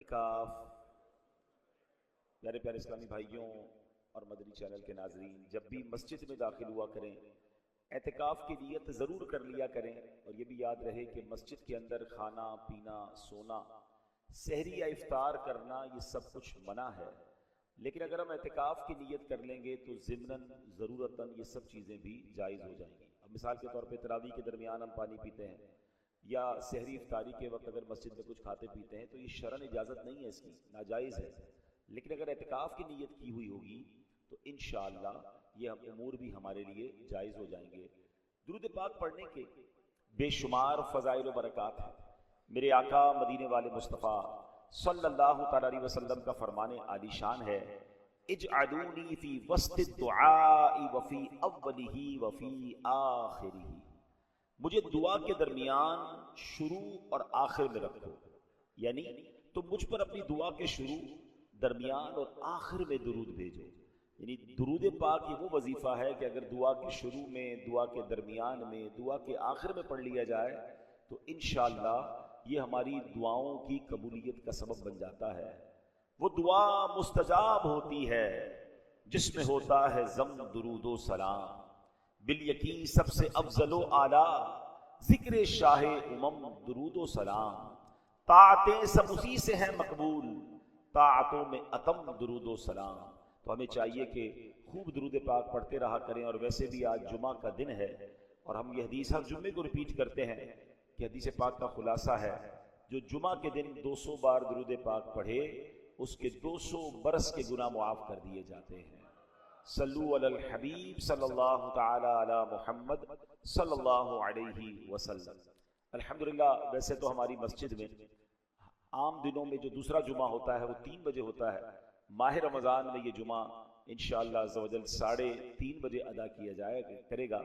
اعتکاف پیارے پیارے اسلامی بھائیوں اور مدنی چینل کے ناظرین، جب بھی مسجد میں داخل ہوا کریں اعتکاف کی نیت ضرور کر لیا کریں، اور یہ بھی یاد رہے کہ مسجد کے اندر کھانا پینا، سونا، سحری یا افطار کرنا یہ سب کچھ منع ہے، لیکن اگر ہم اعتکاف کی نیت کر لیں گے تو ضمناً ضرورتاً یہ سب چیزیں بھی جائز ہو جائیں گی۔ اب مثال کے طور پہ تراویح کے درمیان ہم پانی پیتے ہیں یا سحری افطاری کے وقت اگر مسجد میں کچھ کھاتے پیتے ہیں تو یہ شرعاً اجازت نہیں ہے، اس کی ناجائز ہے، لیکن اگر اعتکاف کی نیت کی ہوئی ہوگی تو انشاءاللہ یہ امور بھی ہمارے لیے جائز ہو جائیں گے۔ درود پاک پڑھنے کے بے شمار فضائل و برکات ہیں۔ میرے آقا مدینے والے مصطفیٰ صلی اللہ تعالی علیہ وسلم کا فرمان عالی شان ہے، اجعلونی فی وسط الدعاء وفی اولہ وفی آخرہ، مجھے دعا کے درمیان، شروع اور آخر میں رکھو، یعنی تم مجھ پر اپنی دعا کے شروع، درمیان اور آخر میں درود بھیجو۔ یعنی درود پاک یہ وہ وظیفہ ہے کہ اگر دعا کے شروع میں، دعا کے درمیان میں، دعا کے آخر میں پڑھ لیا جائے تو انشاءاللہ یہ ہماری دعاؤں کی قبولیت کا سبب بن جاتا ہے۔ وہ دعا مستجاب ہوتی ہے جس میں ہوتا ہے ضم درود و سلام، بالیقین سب سے افضل و اعلیٰ ذکر شاہ امم درود و سلام، طاعتیں سب اسی سے ہیں مقبول، طاعتوں میں اتم درود و سلام۔ تو ہمیں چاہیے کہ خوب درود پاک پڑھتے رہا کریں، اور ویسے بھی آج جمعہ کا دن ہے اور ہم یہ حدیث ہر جمعے کو ریپیٹ کرتے ہیں کہ حدیث پاک کا خلاصہ ہے، جو جمعہ کے دن 200 بار درود پاک پڑھے اس کے 200 برس کے گناہ معاف کر دیے جاتے ہیں۔ صلو علی الحبیب صلی اللہ تعالی علی محمد صلی اللہ علیہ وسلم۔ الحمدللہ ویسے تو ہماری مسجد میں عام دنوں میں جو دوسرا جمعہ ہوتا ہے وہ 3 بجے ہوتا ہے، ماہ رمضان میں یہ جمعہ انشاءاللہ عزوجل 3:30 بجے ادا کیا کرے گا۔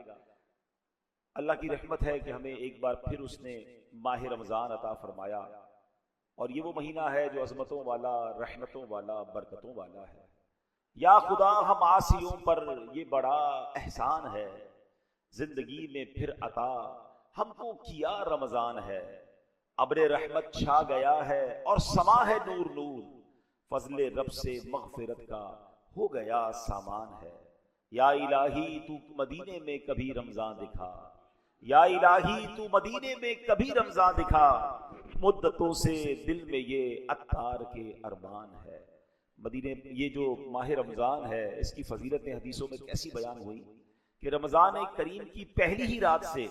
اللہ کی رحمت ہے کہ ہمیں ایک بار پھر اس نے ماہ رمضان عطا فرمایا، اور یہ وہ مہینہ ہے جو عظمتوں والا، رحمتوں والا، برکتوں والا ہے۔ یا خدا ہم عاصیوں پر یہ بڑا احسان ہے، زندگی میں پھر عطا ہم کو کیا رمضان ہے، ابر رحمت چھا گیا ہے اور سما ہے نور نور، فضل رب سے مغفرت کا ہو گیا سامان ہے۔ یا الہی تو مدینے میں کبھی رمضان دکھا، یا الہی تو مدینے میں کبھی رمضان دکھا، مدتوں سے دل میں یہ عطار کے ارمان ہے۔ مدینے یہ جو ماہ رمضان ہے اس کی فضیلتیں حدیثوں میں کیسی بیان ہوئی کہ رمضان کریم کی پہلی ہی رات سے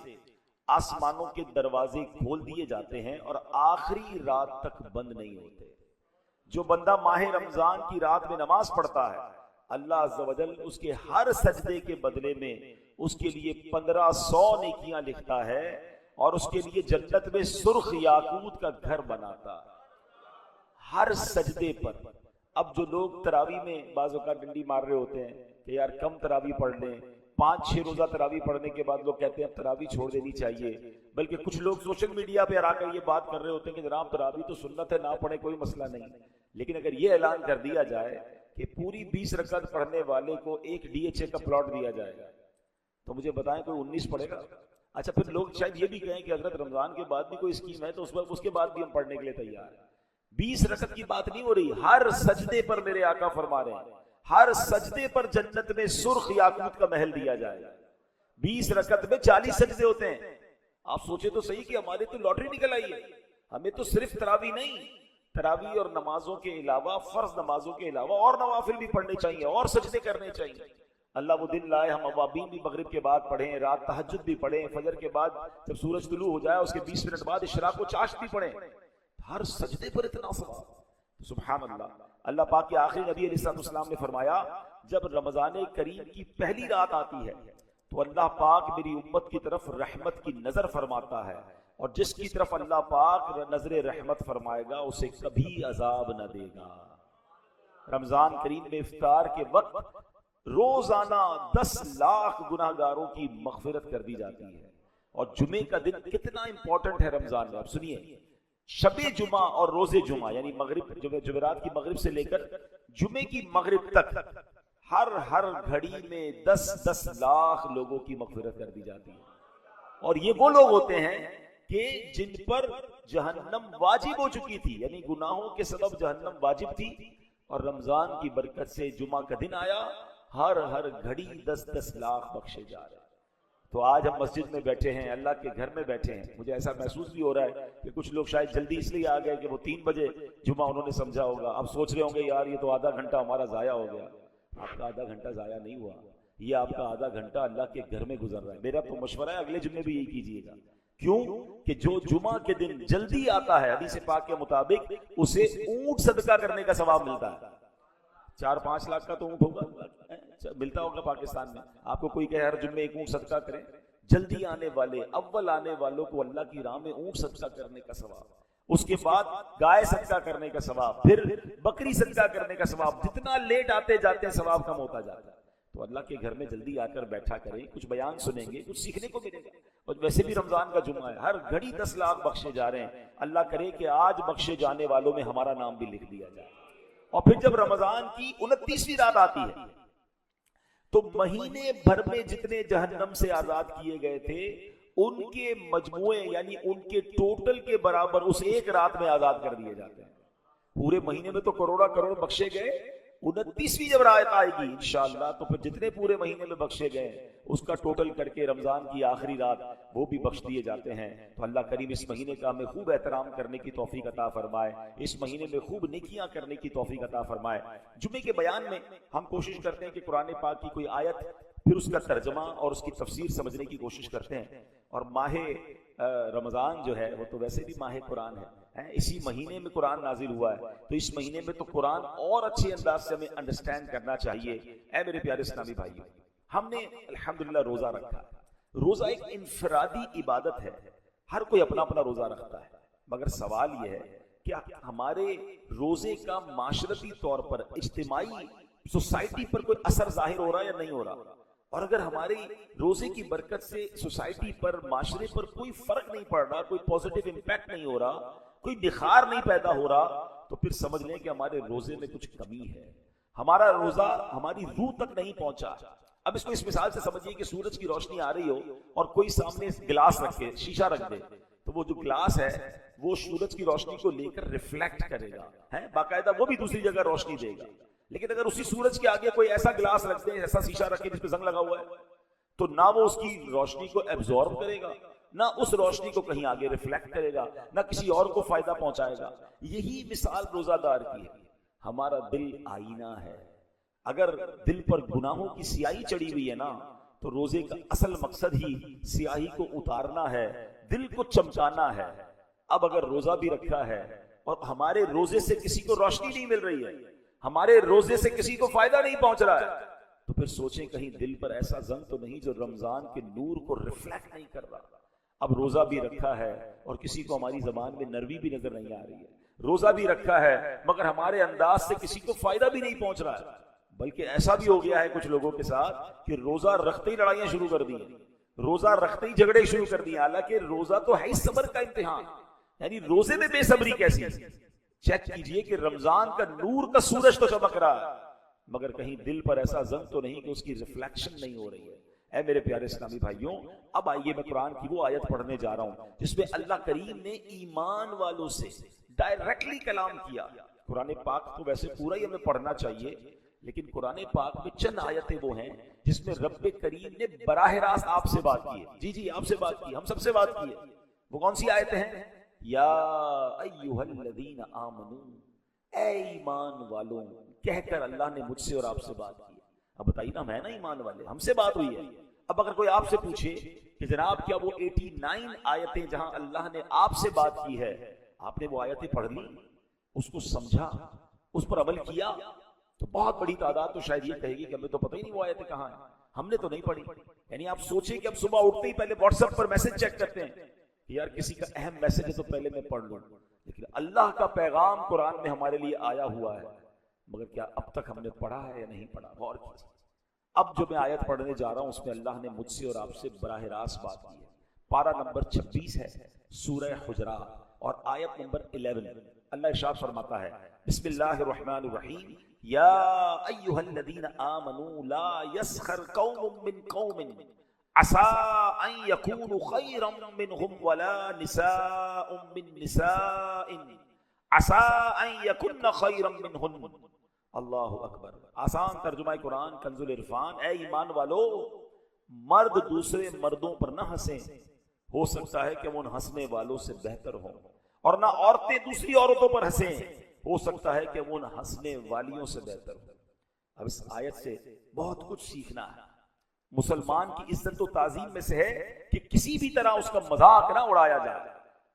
آسمانوں کے دروازے کھول دیے جاتے ہیں اور آخری رات تک بند نہیں ہوتے۔ جو بندہ ماہ رمضان کی رات میں نماز پڑھتا ہے، اللہ عز و جل اس کے ہر سجدے کے بدلے میں اس کے لیے 1500 نیکیاں لکھتا ہے، اور اس کے لیے جنت میں سرخ یاقوت کا گھر بناتا ہر سجدے پر۔ اب جو لوگ تراویح میں بعض اوقات ڈنڈی مار رہے ہوتے ہیں کہ یار کم تراویح پڑھ لیں، 5-6 روزہ تراویح پڑھنے کے بعد لوگ کہتے ہیں اب تراویح چھوڑ دینی چاہیے، بلکہ کچھ لوگ سوشل میڈیا پہ آ کر یہ بات کر رہے ہوتے ہیں کہ جناب تراویح تو سنت ہے، نہ پڑھیں کوئی مسئلہ نہیں، لیکن اگر یہ اعلان کر دیا جائے کہ پوری 20 رکعت پڑھنے والے کو ایک DHA کا پلاٹ دیا جائے گا تو مجھے بتائیں کوئی 19 پڑھے گا؟ اچھا پھر لوگ شاید یہ بھی کہیں کہ حضرت رمضان کے بعد بھی کوئی اسکیم ہے تو اس کے بعد بھی ہم پڑھنے کے لیے تیار ہیں۔ 20 رکعت کی بات نہیں ہو رہی، ہر سجدے پر میرے آقا فرما رہے ہیں ہر سجدے پر جنت میں سرخ یاقوت کا محل دیا جائے گا۔ 20 رکعت میں 40 سجدے ہوتے ہیں۔ آپ سوچے تو صحیح کہ ہمارے تو لاٹری نکل آئی ہے، ہمیں تو صرف تراویح نہیں، تراویح اور نمازوں کے علاوہ، فرض نمازوں کے علاوہ اور نوافل بھی پڑھنے چاہیے اور سجدے کرنے چاہیے۔ اللہ وہ دن لائے ہم اوابین بھی مغرب کے بعد پڑھیں، رات تہجد بھی پڑھیں، فجر کے بعد جب سورج طلوع ہو جائے اس کے 20 منٹ بعد اشراق و چاشت بھی پڑھیں، ہر سجدے پر اتنا ثواب، سبحان اللہ۔ اللہ پاک کے آخری نبی علیہ السلام نے فرمایا جب رمضان کریم کی پہلی رات آتی ہے تو اللہ پاک میری امت کی طرف رحمت کی نظر فرماتا ہے، اور جس کی طرف اللہ پاک نظر رحمت فرمائے گا اسے کبھی عذاب نہ دے گا۔ رمضان کریم میں افطار کے وقت روزانہ 10 لاکھ گناہ گاروں کی مغفرت کر دی جاتی ہے۔ اور جمعے کا دن کتنا امپورٹنٹ ہے رمضان میں، اب سنیے، شب جمعہ اور روز جمعہ یعنی مغرب جمعرات کی مغرب سے لے کر جمعے کی مغرب تک ہر گھڑی میں 10 لاکھ لوگوں کی مغفرت کر دی جاتی ہے۔ اور یہ وہ لوگ ہوتے ہیں کہ جن پر جہنم واجب ہو چکی تھی، یعنی گناہوں کے سبب جہنم واجب تھی، اور رمضان کی برکت سے جمعہ کا دن آیا، ہر گھڑی 10-10 لاکھ بخشے جا رہے ہیں۔ تو آج ہم مسجد میں بیٹھے ہیں، اللہ کے گھر میں بیٹھے ہیں، مجھے ایسا محسوس بھی ہو رہا ہے کہ کچھ لوگ شاید جلدی اس لیے آ گئے کہ وہ 3 بجے جمعہ انہوں نے سمجھا ہوگا، اب سوچ رہے ہوں گے یار یہ تو آدھا گھنٹہ ہمارا ضائع ہو گیا۔ آپ کا آدھا گھنٹہ ضائع نہیں ہوا، یہ آپ کا آدھا گھنٹہ اللہ کے گھر میں گزر رہا ہے۔ میرا تو مشورہ ہے اگلے جمعے بھی یہی کیجیے گا۔ کیوں کہ جو جمعہ کے دن جلدی آتا ہے، حدیث پاک کے مطابق اسے اونٹ صدقہ کرنے کا ثواب ملتا ہے۔ 4-5 لاکھ کا تو اونٹ ہوگا، ملتا ہوگا پاکستان میں۔ آپ کو کوئی کہے ہر جمعے ایک اونٹ صدقہ کریں، جلدی آنے والے اول آنے والوں کو اللہ کی راہ میں اونٹ صدقہ کرنے کا ثواب، اس کے بعد گائے صدقہ کرنے کا ثواب، پھر بکری صدقہ کرنے کا ثواب، جتنا لیٹ آتے جاتے ہیں ثواب کم ہوتا جاتا ہے۔ تو اللہ کے گھر میں جلدی آ کر بیٹھا کریں، کچھ بیان سنیں گے، کچھ سیکھنے کو ملے گا۔ اور ویسے بھی رمضان کا جمعہ ہے، ہر گھڑی 10 لاکھ بخشے جا رہے ہیں۔ اللہ کرے کہ آج بخشے جانے والوں میں ہمارا نام بھی لکھ دیا جائے۔ اور پھر جب رمضان کی 29ویں رات آتی ہے تو مہینے بھر میں جتنے جہنم سے آزاد کیے گئے تھے ان کے مجموعے یعنی ان کے ٹوٹل کے برابر اس ایک رات میں آزاد کر دیے جاتے ہیں۔ پورے مہینے میں تو کروڑ بخشے گئے، 29ویں جب رات آئے گی انشاءاللہ تو پھر جتنے پورے مہینے میں بخشے گئے اس کا ٹوٹل کر کے رمضان کی آخری رات وہ بھی بخش دیے جاتے ہیں۔ تو اللہ کریم اس مہینے کا ہمیں خوب احترام کرنے کی توفیق عطا فرمائے، اس مہینے میں خوب نیکیاں کرنے کی توفیق عطا فرمائے۔ جمعے کے بیان میں ہم کوشش کرتے ہیں کہ قرآن پاک کی کوئی آیت، پھر اس کا ترجمہ اور اس کی تفسیر سمجھنے کی کوشش کرتے ہیں۔ اور ماہ رمضان جو ہے وہ تو ویسے بھی ماہ قرآن ہے، اسی مہینے میں قرآن نازل ہوا ہے، تو اس مہینے میں تو قرآن اور اچھے انداز سے ہمیں انڈرسٹینڈ کرنا چاہیے۔ اے میرے پیارے اسلامی بھائیوں، ہم نے الحمدللہ روزہ رکھا ہے۔ روزہ ایک انفرادی عبادت ہے، ہر کوئی اپنا اپنا روزہ رکھتا ہے، مگر سوال یہ ہے کہ ہمارے روزے کا معاشرتی طور پر، اجتماعی سوسائٹی پر کوئی اثر ظاہر ہو رہا ہے یا نہیں ہو رہا؟ اور اگر ہمارے روزے کی برکت سے سوسائٹی پر، معاشرے پر کوئی فرق نہیں پڑ رہا، کوئی پازیٹیو امپیکٹ نہیں ہو رہا، کوئی نخار نہیں پیدا ہو رہا، تو پھر سمجھ لیں کہ ہمارے روزے میں کچھ کمی ہے، ہمارا روزہ ہماری روح تک نہیں پہنچا۔ اب اس کو اس مثال سے سمجھیے کہ سورج کی روشنی آ رہی ہو اور کوئی سامنے گلاس رکھے، شیشہ رکھ دے، تو وہ جو گلاس ہے وہ سورج کی روشنی کو لے کر ریفلیکٹ کرے گا، باقاعدہ وہ بھی دوسری جگہ روشنی دے گا۔ لیکن اگر اسی سورج کے آگے کوئی ایسا گلاس رکھ دے، ایسا شیشہ رکھے جس پہ زنگ لگا ہوا ہے، تو نہ وہ اس کی روشنی کو ایبزارب کرے گا، نہ اس روشنی کو کہیں آگے ریفلیکٹ کرے گا، نہ کسی اور کو فائدہ پہنچائے گا۔ یہی مثال روزہ دار کی ہے۔ ہمارا دل آئینہ ہے، اگر دل پر گناہوں کی سیاہی چڑھی ہوئی ہے نا تو روزے کا اصل مقصد ہی سیاہی کو اتارنا ہے، دل کو چمکانا ہے۔ اب اگر روزہ بھی رکھا ہے اور ہمارے روزے سے کسی کو روشنی نہیں مل رہی ہے، ہمارے روزے سے کسی کو فائدہ نہیں پہنچ رہا ہے، تو پھر سوچیں کہیں دل پر ایسا زنگ تو نہیں جو رمضان کے نور کو ریفلیکٹ نہیں کر رہا۔ اب روزہ بھی رکھا ہے اور کسی کو ہماری زبان میں نرمی بھی نظر نہیں آ رہی ہے، روزہ بھی رکھا ہے مگر ہمارے انداز سے کسی کو فائدہ بھی نہیں پہنچ رہا ہے، بلکہ ایسا بھی ہو گیا ہے کچھ لوگوں کے ساتھ کہ روزہ رکھتے ہی لڑائیاں شروع کر دی ہیں، روزہ رکھتے ہی جھگڑے شروع کر دیے، حالانکہ روزہ تو ہے ہی صبر کا امتحان، یعنی روزے میں بے صبری کیسی؟ چیک کیجئے کہ رمضان کا نور کا سورج تو چمک رہا ہے مگر کہیں دل پر ایسا زنگ تو نہیں کہ اس کی ریفلیکشن نہیں ہو رہی ہے۔ اے میرے پیارے اسلامی بھائیوں، اب آئیے میں قرآن کی وہ آیت پڑھنے جا رہا ہوں جس میں اللہ کریم نے ایمان والوں سے ڈائریکٹلی کلام کیا۔ قرآن پاک تو ویسے پورا ہی ہمیں پڑھنا چاہیے، لیکن قرآن پاک میں چند آیتیں وہ ہیں جس میں رب کریم نے براہ راست آپ سے بات کی ہے۔ جی آپ سے بات کی، ہم سب سے بات کی ہے۔ وہ کون سی آیتیں ہیں؟ یا ایھا الذین آمنوا، اے ایمان والوں، کہہ کر اللہ نے مجھ سے اور آپ سے بات کی۔ اب بتائیے نا، میں نا ایمان والے، ہم سے بات ہوئی ہے۔ اب اگر کوئی آپ سے پوچھے کہ جناب کیا وہ 89 آیتیں جہاں اللہ نے آپ سے بات کی ہے، آپ نے وہ آیتیں پڑھ لی، اس کو سمجھا، اس پر عمل کیا، تو بہت بڑی تعداد تو شاید یہ کہے گی کہ ہمیں تو پتہ ہی نہیں وہ آیتیں کہاں ہیں، ہم نے تو نہیں پڑھی۔ یعنی آپ سوچیں کہ اب صبح اٹھتے ہی پہلے واٹس ایپ پر میسج چیک کرتے ہیں کہ یار کسی کا اہم میسج ہے تو پہلے میں پڑھ لوں، لیکن اللہ کا پیغام قرآن میں ہمارے لیے آیا ہوا ہے، مگر کیا اب تک ہم نے پڑھا ہے یا نہیں پڑھا؟ غور کیجیے۔ اب جو میں آیت پڑھنے جا رہا ہوں اس میں اللہ نے مجھ سے اور آپ سے براہ راست بات کی ہے۔ پارہ نمبر 26 ہے، سورہ حجرات، اور آیت نمبر 11۔ اللہ ارشاد فرماتا ہے، بسم اللہ الرحمن الرحیم، یا ایھا الذین آمنوا لا یسخر قوم من قوم عسى ان يكونوا خيرا منهم ولا نساء من نساء عسى ان يكن خيرا منهن. اللہ اکبر. آسان ترجمہ قرآن کنز العرفان. اے ایمان والو، مرد دوسرے مردوں پر نہ ہنسیں، ہو سکتا ہے کہ وہ ان ہنسنے والوں سے بہتر ہوں، اور نہ عورتیں دوسری عورتوں پر ہنسیں، ہو سکتا ہے کہ وہ ان ہنسنے والیوں سے بہتر ہوں. اب اس آیت سے بہت کچھ سیکھنا ہے. مسلمان کی عزت و تعظیم میں سے ہے کہ کسی بھی طرح اس کا مذاق نہ اڑایا جائے.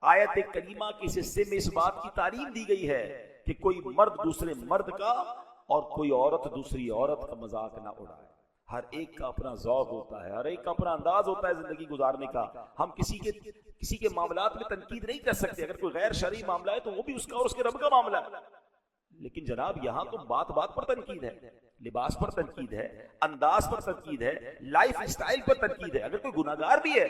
آیت کریمہ کے اس حصے میں اس بات کی تعلیم دی گئی ہے کہ کوئی مرد دوسرے مرد کا اور کوئی عورت دوسری عورت کا مذاق نہ اڑائے. ہر ایک کا اپنا ذوق ہوتا ہے، ہر ایک کا اپنا انداز ہوتا ہے زندگی گزارنے کا. ہم کسی کے معاملات میں تنقید نہیں کر سکتے. اگر کوئی غیر شرعی معاملہ ہے تو وہ بھی اس کا اور اس کے رب کا معاملہ ہے. لیکن جناب یہاں تو بات بات پر تنقید ہے، لباس پر تنقید ہے، انداز پر تنقید ہے، لائف اسٹائل پر تنقید ہے. اگر کوئی گناہگار بھی ہے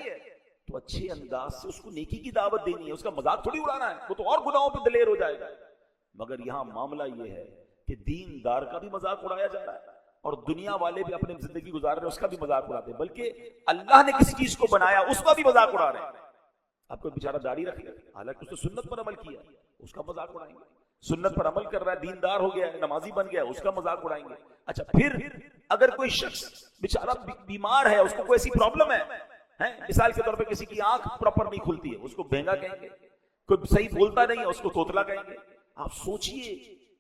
تو اچھے انداز سے اس کو نیکی کی دعوت دینی ہے، اس کا مذاق تھوڑی اڑانا ہے، وہ تو اور گناہوں پہ دلیر ہو جائے گا. مگر یہاں معاملہ یہ ہے کہ دین دار کا بھی مذاق اڑایا جا رہا ہے اور دنیا والے بھی اپنے زندگی گزار رہے ہیں اس کا بھی مذاق اڑاتے ہیں، بلکہ اللہ نے کسی چیز کو بنایا اس کا بھی مذاق اڑا رہے ہیں. آپ کو بیچارہ داڑھی رکھ لیا، حالانکہ اس نے سنت پر عمل کیا، اس کا مذاق اڑائیں گے. سنت پر عمل کر رہا ہے، دیندار ہو گیا ہے، نمازی بن گیا، اس کا مذاق اڑائیں گے. اچھا پھر اگر کوئی شخص بیچارہ بیمار ہے، اس کو کوئی ایسی پرابلم ہے، مثال کے طور پہ کسی کی آنکھ پراپر نہیں کھلتی ہے، اس کو بہنگا کہیں گے. کوئی صحیح بولتا نہیں ہے، اس کو توتلا کہیں گے. آپ سوچئے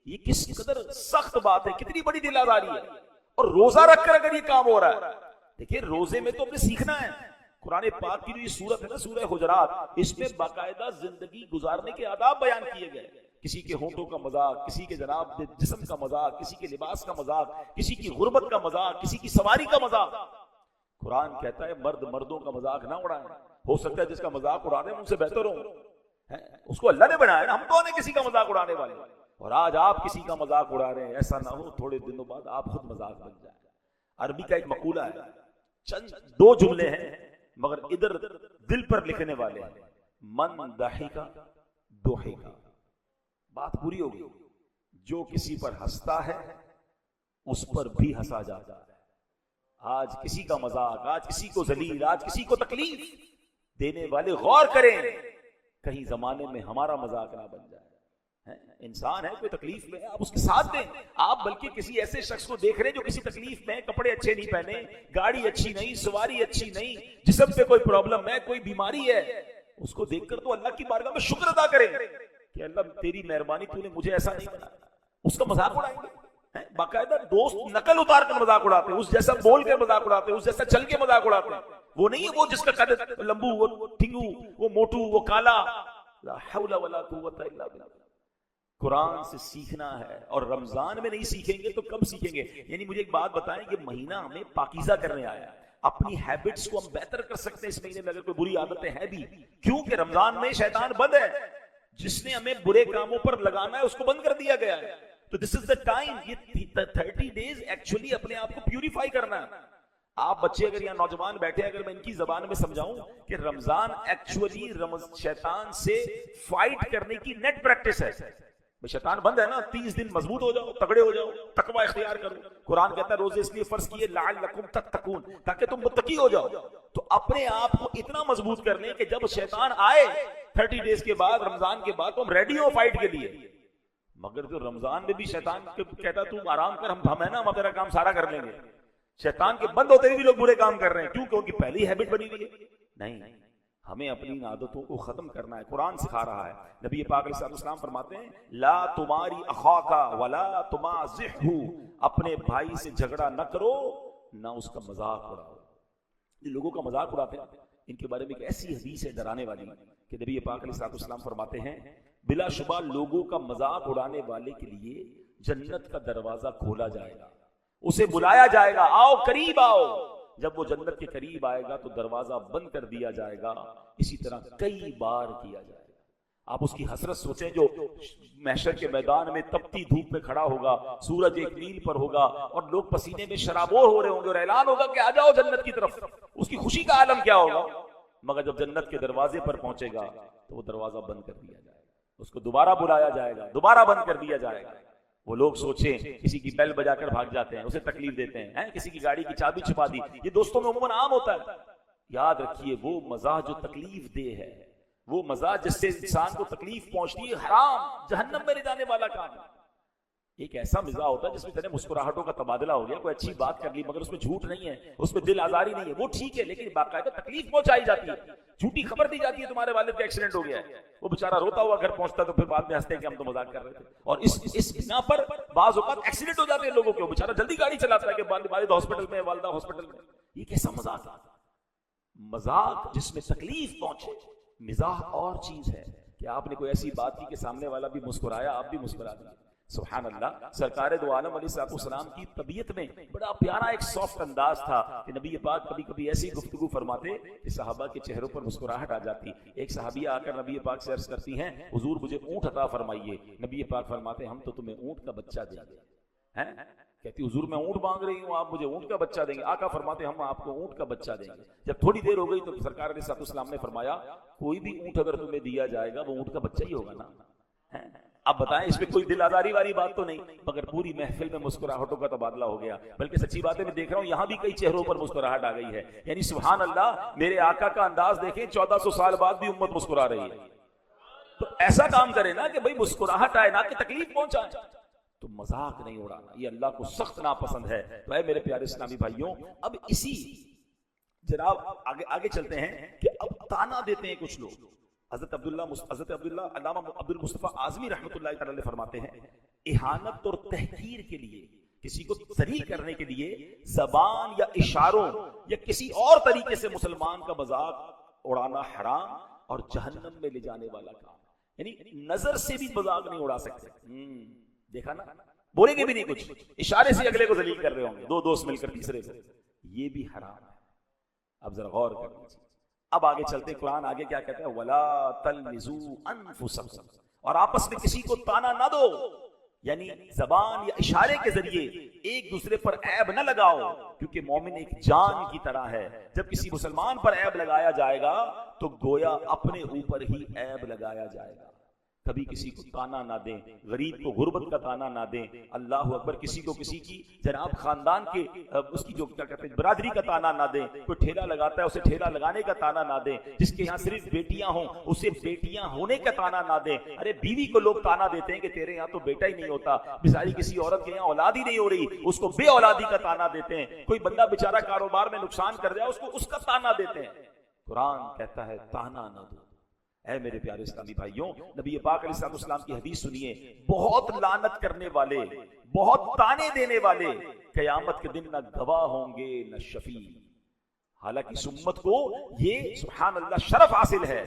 یہ کس قدر سخت بات ہے، کتنی بڑی دل آزاری ہے. اور روزہ رکھ کر اگر یہ کام ہو رہا ہے، دیکھیں روزے میں تو ہمیں سیکھنا ہے. قرآن پاک کی جو یہ سورت ہے نا، سورہ حجرات، اس میں باقاعدہ زندگی گزارنے کے آداب بیان کیے گئے. کسی کے ہونٹوں کا مذاق، کسی کے جناب جسم کا مذاق، کسی کے لباس کا مذاق، کسی کی غربت کا مذاق، کسی کی سواری کا مذاق. قرآن کہتا ہے مرد مردوں کا مذاق نہ اڑائیں. ہو سکتا ہے جس کا مذاق اڑا رہے ہیں ان سے بہتر ہوں، اس کو اللہ نے بنایا نا، ہم کون ہیں کسی کا مذاق اڑانے والے. اور آج آپ کسی کا مذاق اڑا رہے ہیں، ایسا نہ ہو تھوڑے دنوں بعد آپ خود مذاق بن جائیں. عربی کا ایک مقولہ ہے، چند دو جملے ہیں مگر ادھر دل پر لکھنے والے ہیں. من ضحک ضحک، بات پوری ہوگی. جو کسی پر ہنستا ہے اس پر بھی ہنسا جاتا ہے. آج کسی کا مذاق، آج کسی کو ذلیل، آج کسی کو تکلیف دینے والے غور کریں کہیں زمانے میں ہمارا مذاق نہ بن جائے. انسان ہے، کوئی تکلیف میں ہے، آپ اس کے ساتھ دیں. آپ بلکہ کسی ایسے شخص کو دیکھ رہے ہیں جو کسی تکلیف میں، کپڑے اچھے نہیں پہنے، گاڑی اچھی نہیں، سواری اچھی نہیں، جسم پہ کوئی پرابلم ہے، کوئی بیماری ہے، اس کو دیکھ کر تو اللہ کی بارگاہ میں شکر ادا کریں کہ اللہ تیری مہربانی، تو نے مجھے ایسا نہیں بنایا. اس کا مذاق اڑائیں گے. باقاعدہ دوست نقل اتار کر مذاق اڑاتے ہیں، اس جیسا بول کر مذاق اڑاتے ہیں، اس جیسا چل کے مذاق اڑاتے ہیں. وہ نہیں ہے وہ جس کا قد لمبو، وہ ٹھنگو، وہ موٹو، وہ کالا. لا حول ولا قوت الا باللہ. قرآن سے سیکھنا ہے، اور رمضان میں نہیں سیکھیں گے تو کب سیکھیں گے؟ یعنی مجھے ایک بات بتائیں، یہ مہینہ ہمیں پاکیزہ کرنے آیا ہے. اپنی ہیبٹس کو ہم بہتر کر سکتے ہیں اس مہینے میں اگر کوئی بری عادتیں ہیں بھی، کیونکہ رمضان میں شیطان بند ہے. جس نے ہمیں برے کاموں پر لگانا ہے اس کو بند کر دیا گیا ہے. تو دس از دا ٹائم. یہ 30 days ایکچولی اپنے آپ کو پیوریفائی کرنا ہے. آپ بچے اگر یہاں نوجوان بیٹھے، اگر میں ان کی زبان میں سمجھاؤں کہ رمضان ایکچولی شیطان سے فائٹ کرنے کی نیٹ پریکٹس ہے. شیطان بند ہے نا، 30 دن مضبوط ہو جاؤ، تگڑے ہو جاؤ، تقوی اختیار کرو. قرآن کہتا ہے روزے اس لیے فرض کیے لعلکم تتقون، تاکہ تم متقی ہو جاؤ. تو اپنے آپ کو اتنا مضبوط کر لیں کہ جب شیطان آئے 30 days کے بعد، رمضان کے بعد، تو ہم ریڈی ہو فائٹ کے لیے. مگر جو رمضان میں بھی شیطان کہتا تم آرام کر، ہم ہے نا، ہم تیرا کام سارا کر لیں گے. شیطان کے بند ہوتے بھی لوگ برے کام کر رہے ہیں. کیوں؟ کیونکہ پہلی ہیبٹ بنی ہوئی ہے. نہیں، ہمیں اپنی ان عادتوں کو ختم کرنا ہے. قرآن سکھا رہا ہے. نبی پاک علیہ السلام فرماتے ہیں لا تماری اخاکا ولا تمازحہ، اپنے بھائی سے جھگڑا نہ کرو، نہ اس کا مذاق اڑاؤ. یہ لوگوں کا مذاق اڑاتے ہیں، ان کے بارے میں ایک ایسی حدیث ہے ڈرانے والی کہ نبی پاک علیہ السلام فرماتے ہیں بلا شبہ لوگوں کا مذاق اڑانے والے کے لیے جنت کا دروازہ کھولا جائے گا، اسے بلایا جائے گا آؤ قریب آؤ. جب وہ جنت کے قریب آئے گا تو دروازہ بند کر دیا جائے گا. اسی طرح کئی بار کیا جائے گا. آپ اس کی حسرت سوچیں جو محشر کے میدان میں تپتی دھوپ میں کھڑا ہوگا، سورج ایک میل پر ہوگا اور لوگ پسینے میں شرابور ہو رہے ہوں گے اور اعلان ہوگا کہ آ جاؤ جنت کی طرف. اس کی خوشی کا عالم کیا ہوگا. مگر جب جنت کے دروازے پر پہنچے گا تو وہ دروازہ بند کر دیا جائے گا، اس کو دوبارہ بلایا جائے گا، دوبارہ بند کر دیا جائے گا. وہ لوگ سوچیں کسی کی بیل بجا کر بھاگ جاتے ہیں، اسے تکلیف دیتے ہیں، کسی کی گاڑی کی چابی چھپا دی. یہ دوستوں میں عموماً عام ہوتا ہے. یاد رکھیے وہ مزاح جو تکلیف دہ ہے، وہ مزاح جس سے انسان کو تکلیف پہنچتی ہے، حرام، جہنم میں لے جانے والا کام ہے۔ ایک ایسا مزاح ہوتا ہے جس میں تیرے مسکراہٹوں کا تبادلہ ہو گیا، کوئی اچھی بات کر لی مگر اس میں جھوٹ نہیں ہے، اس میں دل آزاری نہیں ہے، وہ ٹھیک ہے، لیکن باقاعدہ تکلیف پہنچائی جاتی ہے، جھوٹی خبر دی جاتی ہے تمہارے والد کا ایکسیڈنٹ ہو گیا ہے، وہ بیچارہ روتا ہوا گھر پہنچتا تو پھر بعد میں ہنستے ہیں کہ ہم تو مذاق کر رہے تھے، اور اس بنا پر بعض اوقات ایکسیڈنٹ ہو جاتے ہیں لوگوں کے، وہ بیچارہ جلدی گاڑی چلاتا ہے کہ والد ہاسپٹل میں، والدہ ہاسپٹل میں۔ یہ کیسا مذاق ہے؟ مذاق جس میں تکلیف پہنچے۔ مزاح اور چیز ہے کہ آپ نے کوئی ایسی بات کی کہ سامنے والا بھی مسکرایا، آپ بھی مسکرا دیں۔ سبحان اللہ، سرکار دو عالم علیہ السلام کی طبیعت میں بڑا پیارا ایک سافٹ انداز تھا کہ نبی پاک کبھی کبھی ایسی گفتگو فرماتے کہ صحابہ کے چہروں پر مسکراہٹ آ جاتی۔ ایک صحابیہ آ کر نبی پاک سے عرض کرتی ہیں حضور مجھے اونٹ عطا فرمائیے، نبی پاک فرماتے ہم تو تمہیں اونٹ کا بچہ دیں گے۔ ہیں کہتی حضور میں اونٹ مانگ رہی ہوں، آپ مجھے اونٹ کا بچہ دیں گے؟ آقا فرماتے ہم آپ کو اونٹ کا بچہ دیں گے۔ جب تھوڑی دیر ہو گئی تو سرکار علیہ السلام نے فرمایا کوئی بھی اونٹ اگر تمہیں دیا جائے گا وہ اونٹ کا بچہ ہی ہوگا نا۔ اب بتائیں اس میں کوئی دل آزاری والی بات تو نہیں، مگر پوری محفل میں مسکراہٹوں کا تبادلہ ہو گیا۔ بلکہ سچی باتیں میں دیکھ رہا ہوں یہاں بھی کئی چہروں پر مسکراہٹ آ گئی ہے، یعنی سبحان اللہ، میرے آقا کا انداز دیکھیں، 1400 سال بعد بھی امت مسکرا رہی ہے۔ تو ایسا کام کرے نا کہ بھئی مسکراہٹ آئے نہ کہ تکلیف پہنچائے، تو مذاق نہیں اڑانا، یہ اللہ کو سخت ناپسند ہے۔ تو اے میرے پیارے اسلامی بھائیوں، اب اسی جناب آگے چلتے ہیں کہ اب تانا دیتے ہیں کچھ لوگ۔ حضرت عبداللہ علامہ عبد المصطفیٰ اعظمی رحمۃ اللہ تعالی علیہ فرماتے ہیں اہانت اور تحقیر کے لیے، کسی کو ذلیل کرنے کے لیے زبان یا اشاروں یا کسی اور طریقے سے مسلمان کا مذاق اڑانا حرام اور جہنم میں لے جانے والا کام، یعنی نظر سے بھی مذاق نہیں اڑا سکتے۔ دیکھا نا، بولیں گے بھی نہیں کچھ، اشارے سے اگلے کو ذلیل کر رہے ہوں گے، دو دوست مل کر تیسرے کو، یہ بھی حرام ہے۔ اب ذرا غور کر لیجیے۔ اب آگے چلتے، قرآن آگے کیا کہتا ہے؟ وَلَا تَلْمِزُوا أَنفُسَكُمْ، اور آپس میں کسی کو تانا نہ دو، یعنی زبان یا اشارے کے ذریعے ایک دوسرے پر عیب نہ لگاؤ، کیونکہ مومن ایک جان کی طرح ہے، جب کسی مسلمان پر عیب لگایا جائے گا تو گویا اپنے اوپر ہی عیب لگایا جائے گا۔ کبھی کسی کو تانا نہ دیں، غریب کو غربت کا تانا نہ دیں، اللہ اکبر، کسی کو کسی کی جناب خاندان کے اس کی جو کیا کہتے ہیں برادری کا تانا نہ دیں، کوئی ٹھیلا لگاتا ہے اسے ٹھیلا لگانے کا تانا نہ دیں، جس کے یہاں صرف بیٹیاں ہوں اسے بیٹیاں ہونے کا تانا نہ دیں۔ ارے بیوی کو لوگ تانا دیتے ہیں کہ تیرے یہاں تو بیٹا ہی نہیں ہوتا، بیچاری کسی عورت کے یہاں اولاد ہی نہیں ہو رہی، اس کو بے اولادی کا تانا دیتے ہیں۔ کوئی بندہ بیچارہ کاروبار میں نقصان کر جائے اس کو اس کا تانا دیتے ہیں۔ قرآن کہتا ہے تانا نہ دو۔ اے میرے پیارے اسلامی بھائیوں، نبی پاک علیہ السلام کی حدیث سنیے، بہت لعنت کرنے والے، بہت تانے دینے والے قیامت کے دن نہ گواہ ہوں گے نہ شفیع۔ حالانکہ اس امت کو یہ سبحان اللہ شرف حاصل ہے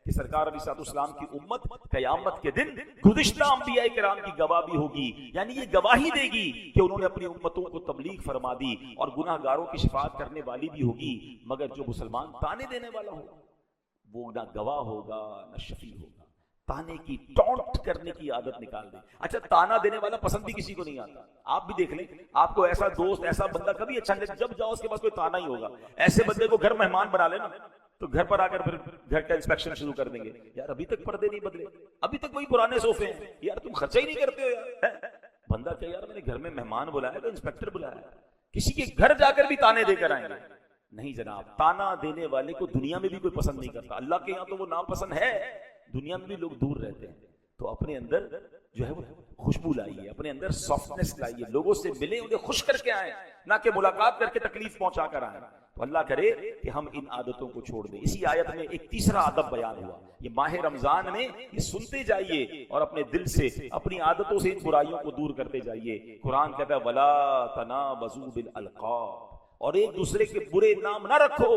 کہ سرکار علیہ السلام کی امت قیامت کے دن گزشتہ انبیاء کرام کی گواہ بھی ہوگی، یعنی یہ گواہی دے گی کہ انہوں نے اپنی امتوں کو تبلیغ فرما دی اور گناہ گاروں کی شفاعت کرنے والی بھی ہوگی، مگر جو مسلمان تانے دینے والا ہوگا وہ نہ گواہ ہوگا نہ شفیع ہوگا۔ تانے کی ٹونٹ کرنے کی عادت نکال دیں۔ اچھا، تانا دینے والا پسند بھی کسی کو نہیں آتا، آپ بھی دیکھ لیں، آپ کو ایسا دوست ایسا بندہ کبھی اچھا نہیں، جب جاؤ اس کے پاس کوئی تانا ہی ہوگا۔ ایسے بندے کو گھر مہمان بنا لینا تو گھر پر آ کر پھر گھر کا انسپیکشن شروع کر دیں گے، یار ابھی تک پردے نہیں بدلے، ابھی تک وہی پرانے صوفے ہیں، یار تم خرچہ ہی نہیں کرتے ہو یار۔ بندہ کہ یار میں نے گھر میں مہمان بلایا تو انسپیکٹر بلایا، کسی کے گھر جا کر بھی تانے دے کر آئیں گے؟ نہیں جناب، تانا دینے والے کو دنیا میں بھی کوئی پسند نہیں کرتا، اللہ کے یہاں تو وہ ناپسند ہے، دنیا میں بھی لوگ دور رہتے ہیں۔ تو اپنے اندر جو ہے وہ خوشبو لائیے، اپنے اندر سافٹنس لائیے، لوگوں سے ملیں، انہیں خوش کر کے آئیں، نہ کہ ملاقات کر کے تکلیف پہنچا کر آئیں۔ تو اللہ کرے کہ ہم ان عادتوں کو چھوڑ دیں۔ اسی آیت میں ایک تیسرا ادب بیان ہوا، یہ ماہ رمضان میں یہ سنتے جائیے اور اپنے دل سے اپنی عادتوں سے ان برائیوں کو دور کرتے جائیے۔ قرآن کہتا ہے وَلَا تَنَابَزُوا بِالْأَلْقَابِ، اور ایک دوسرے کے برے نام نہ رکھو۔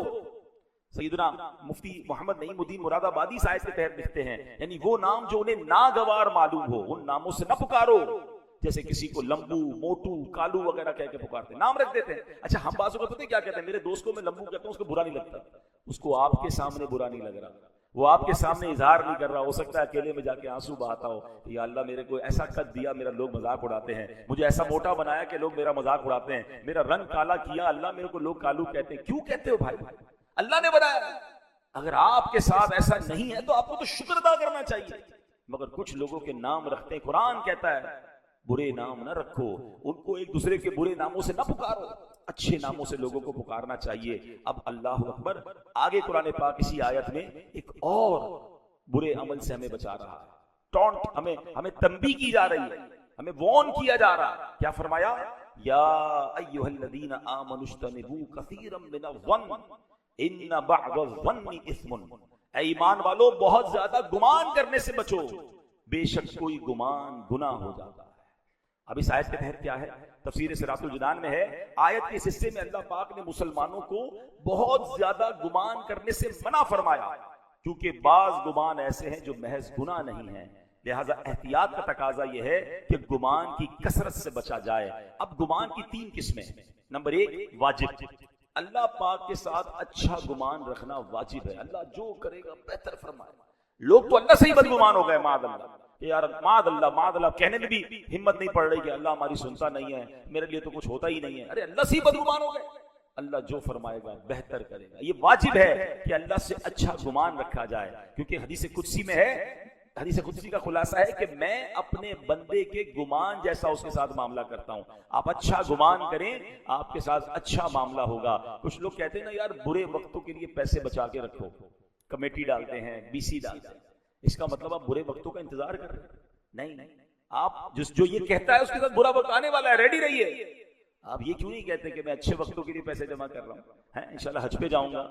سیدنا مفتی محمد نعیم الدین مراد آبادی اس آیت کے تحت لکھتے ہیں، یعنی وہ نام جو انہیں ناگوار معلوم ہو ان ناموں سے نہ پکارو، جیسے کسی کو لمبو، موٹو، کالو وغیرہ کہہ کے پکارتے ہیں، نام رکھ دیتے ہیں۔ اچھا، ہم بازو کو پتہ ہے کیا کہتے ہیں؟ میرے دوست کو میں لمبو کہتا ہوں، اس کو برا نہیں لگتا، اس کو آپ کے سامنے برا نہیں لگ رہا، وہ آپ کے سامنے اظہار نہیں کر رہا، ہو سکتا ہے اکیلے میں جا کے آنسو بہاتا ہو کہ یا اللہ میرے کو ایسا قد دیا میرا لوگ مذاق اڑاتے ہیں، مجھے ایسا موٹا بنایا کہ لوگ میرا مذاق اڑاتے ہیں، میرا رنگ کالا کیا اللہ میرے کو لوگ کالو کہتے ہیں۔ کیوں کہتے ہو بھائی؟ اللہ نے بنایا۔ اگر آپ کے ساتھ ایسا نہیں ہے تو آپ کو تو شکر ادا کرنا چاہیے، مگر کچھ لوگوں کے نام رکھتے ہیں۔ قرآن کہتا ہے برے نام نہ رکھو، ان کو ایک دوسرے کے برے ناموں سے نہ پکارو۔ اچھے ناموں سے لوگوں کو پکارنا چاہیے. اب اللہ اکبر, آگے قرآن پاک اسی آیت میں ایک اور برے عمل سے ہمیں بچا رہا ہے. ٹونٹ, ہمیں تنبیہ کی جا رہی ہے, ہمیں وارن کیا جا رہا ہے. کیا فرمایا؟ یا ایھا الذین آمنوا اجتنبوا کثیرا من الظن ان بعض الظن اثم. اے ایمان والو, بہت زیادہ گمان کرنے سے بچو, بے شک کوئی گمان گناہ ہو جاتا ہے. اب اس آیت کے تحت کیا ہے؟ تفسیر صراط الجنان میں ہے, آیت کے اس حصے میں اللہ پاک نے مسلمانوں کو بہت زیادہ گمان کرنے سے منع فرمایا, کیونکہ بعض گمان ایسے ہیں جو محض گناہ نہیں ہیں. لہذا احتیاط کا تقاضا یہ ہے کہ گمان کی کثرت سے بچا جائے. اب گمان کی 3 قسمیں. نمبر 1 واجب, اللہ پاک کے ساتھ اچھا گمان رکھنا واجب ہے. اللہ جو کرے گا بہتر فرمائے. لوگ تو اللہ سے ہی بدگمان ہو گئے, معاذ اللہ, کہ یار معاذ اللہ کہنے میں بھی ہمت نہیں پڑ رہی کہ اللہ ہماری سنتا نہیں ہے, میرے لیے تو کچھ ہوتا ہی نہیں ہے. ارے اللہ سے ہی بدگمان ہو گئے. اللہ جو فرمائے گا بہتر کرے گا. یہ واجب ہے کہ اللہ سے اچھا گمان رکھا جائے, کیونکہ حدیث قدسی میں ہے, حدیث قدسی کا خلاصہ ہے کہ میں اپنے بندے کے گمان جیسا اس کے ساتھ معاملہ کرتا ہوں. آپ اچھا گمان کریں, آپ کے ساتھ اچھا معاملہ ہوگا. کچھ لوگ کہتے ہیں نا یار برے وقتوں کے لیے پیسے بچا کے رکھو, کمیٹی ڈالتے ہیں, BC ڈالتے ہیں. اس کا مطلب آپ برے وقتوں کا انتظار کر رہے ہیں؟ نہیں, آپ جو یہ کہتا ہے اس کے ساتھ برا وقت آنے والا ہے, ریڈی رہیے. آپ یہ کیوں نہیں کہتے کہ میں اچھے وقتوں کے لیے پیسے جمع کر رہا ہوں, انشاءاللہ حج پہ جاؤں گا,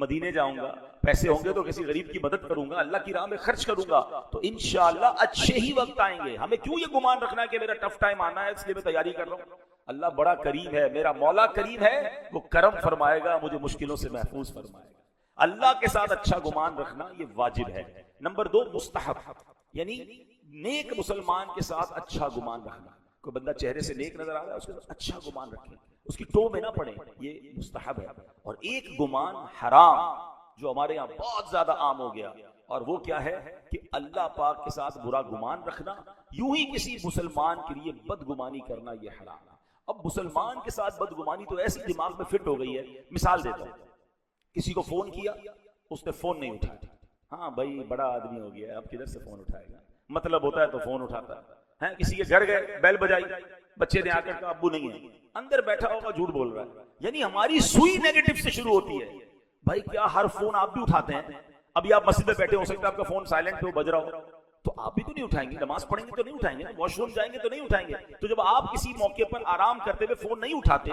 مدینے جاؤں گا, پیسے ہوں گے تو کسی غریب کی مدد کروں گا, اللہ کی راہ میں خرچ کروں گا, تو انشاءاللہ اچھے ہی وقت آئیں گے. ہمیں کیوں یہ گمان رکھنا ہے کہ میرا ٹف ٹائم آنا ہے اس لیے میں تیاری کر رہا ہوں؟ اللہ بڑا کریم ہے, میرا مولا کریم ہے, وہ کرم فرمائے گا, مجھے مشکلوں سے محفوظ فرمائے گا. اللہ کے ساتھ اچھا گمان رکھنا یہ واجب ہے. نمبر 2 مستحب, یعنی نیک مسلمان کے ساتھ اچھا گمان رکھنا. کوئی بندہ چہرے سے نیک نظر آ رہا ہے, اس کے ساتھ اچھا گمان رکھیں, اس کی ٹو میں نہ پڑیں, یہ مستحب ہے. اور ایک گمان حرام جو ہمارے یہاں بہت زیادہ عام ہو گیا, اور وہ کیا ہے کہ اللہ پاک کے ساتھ برا گمان رکھنا, یوں ہی کسی مسلمان کے لیے بدگمانی کرنا, یہ حرام ہے. اب مسلمان کے ساتھ بدگمانی تو ایسی دماغ میں فٹ ہو گئی ہے. مثال دیتا ہوں, کسی کو فون کیا, اس نے فون نہیں اٹھایا. ہاں بھائی بڑا آدمی ہو گیا ہے, اب کدھر سے فون اٹھائے گا, مطلب ہوتا ہے تو فون اٹھاتا ہے. کسی کے گھر گئے, بیل بجائی, بچے نے آ کر کہا ابو نہیں ہے, اندر بیٹھا ہوگا جھوٹ بول رہا ہے. یعنی ہماری سوئی نیگیٹو سے شروع ہوتی ہے. بھائی کیا ہر فون آپ بھی اٹھاتے ہیں؟ ابھی آپ مسجد میں بیٹھے, ہو سکتا ہے آپ کا فون سائلنٹ ہو, بج رہا ہو, تو آپ بھی تو نہیں اٹھائیں گے. نماز پڑھیں گے تو نہیں اٹھائیں گے, واش روم جائیں گے تو نہیں اٹھائیں گے. تو جب آپ کسی موقع پر آرام کرتے ہوئے فون نہیں اٹھاتے,